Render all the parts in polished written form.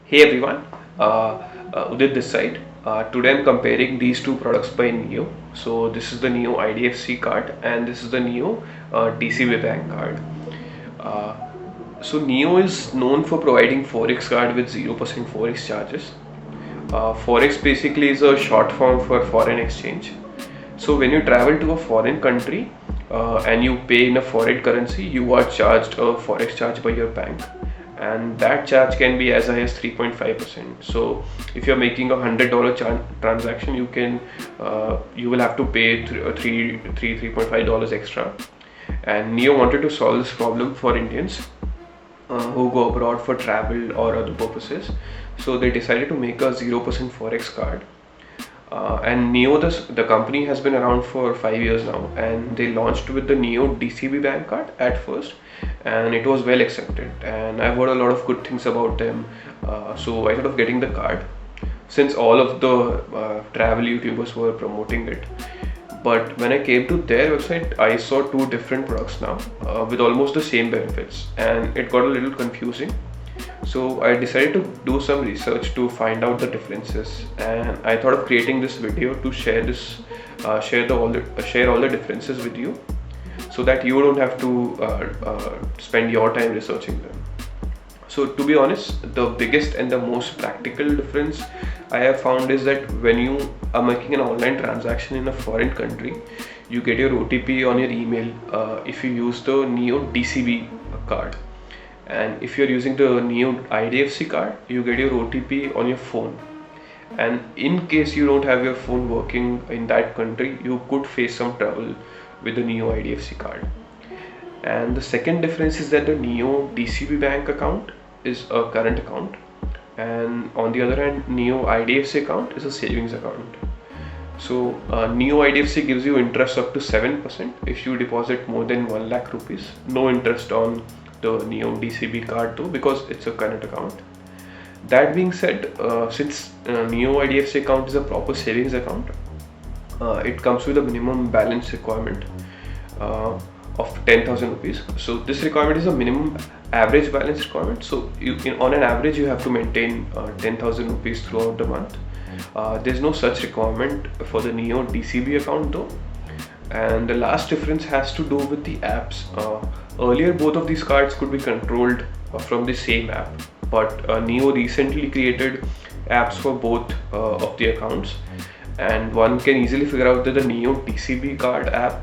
Hey everyone, Udit this side. Today I'm comparing these two products by Neo. So this is the Neo IDFC card and this is the Neo DCB Bank card. Uh, so Neo is known for providing Forex card with 0% Forex charges. Forex basically is a short form for foreign exchange. So when you travel to a foreign country and you pay in a foreign currency, you are charged a forex charge by your bank, and that charge can be as high as 3.5%. So if you're making $100 transaction, you will have to pay 3.5 dollars extra. And Neo wanted to solve this problem for Indians who go abroad for travel or other purposes. So they decided to make a 0% forex card. And Neo, the company has been around for 5 years now, and they launched with the Neo DCB Bank card at first, and it was well accepted. And I've heard a lot of good things about them, so I thought of getting the card since all of the travel YouTubers were promoting it. But when I came to their website, I saw two different products now with almost the same benefits, and it got a little confusing. So I decided to do some research to find out the differences, and I thought of creating this video to share all the differences with you, so that you don't have to spend your time researching them. So to be honest, the biggest and the most practical difference I have found is that when you are making an online transaction in a foreign country, you get your OTP on your email if you use the Neo DCB card. And if you're using the Neo IDFC card, you get your OTP on your phone. And in case you don't have your phone working in that country, you could face some trouble with the Neo IDFC card. And the second difference is that the Neo DCB Bank account is a current account, and on the other hand, Neo IDFC account is a savings account. So Neo IDFC gives you interest up to 7% if you deposit more than 1 lakh rupees. No interest on the Neo DCB card though, because it's a current account. That being said, since Neo IDFC account is a proper savings account, it comes with a minimum balance requirement of 10,000 rupees. So this requirement is a minimum average balance requirement. So on an average, you have to maintain 10,000 rupees throughout the month. There's no such requirement for the Neo DCB account though. And the last difference has to do with the apps. Earlier, both of these cards could be controlled from the same app, but Neo recently created apps for both of the accounts, and one can easily figure out that the Neo DCB card app,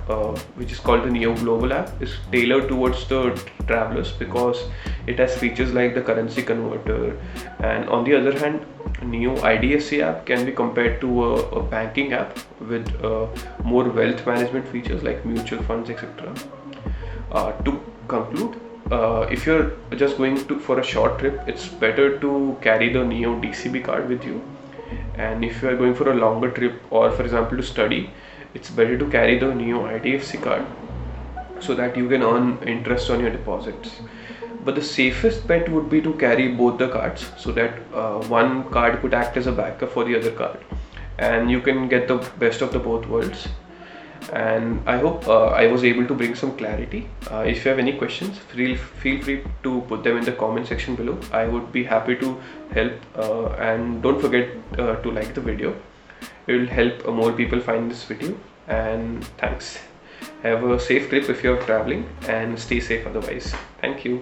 which is called the Neo Global app, is tailored towards the travelers because it has features like the currency converter. And on the other hand, Neo IDFC app can be compared to a banking app with more wealth management features like mutual funds, etc. To conclude, if you're just going for a short trip, it's better to carry the Neo DCB card with you. And if you are going for a longer trip, or for example to study, it's better to carry the Neo IDFC card so that you can earn interest on your deposits. But the safest bet would be to carry both the cards, so that one card could act as a backup for the other card, and you can get the best of the both worlds. And I hope I was able to bring some clarity. If you have any questions, feel free to put them in the comment section below. I would be happy to help, and don't forget to like the video. It will help more people find this video. And thanks. Have a safe trip if you're traveling, and stay safe otherwise. Thank you.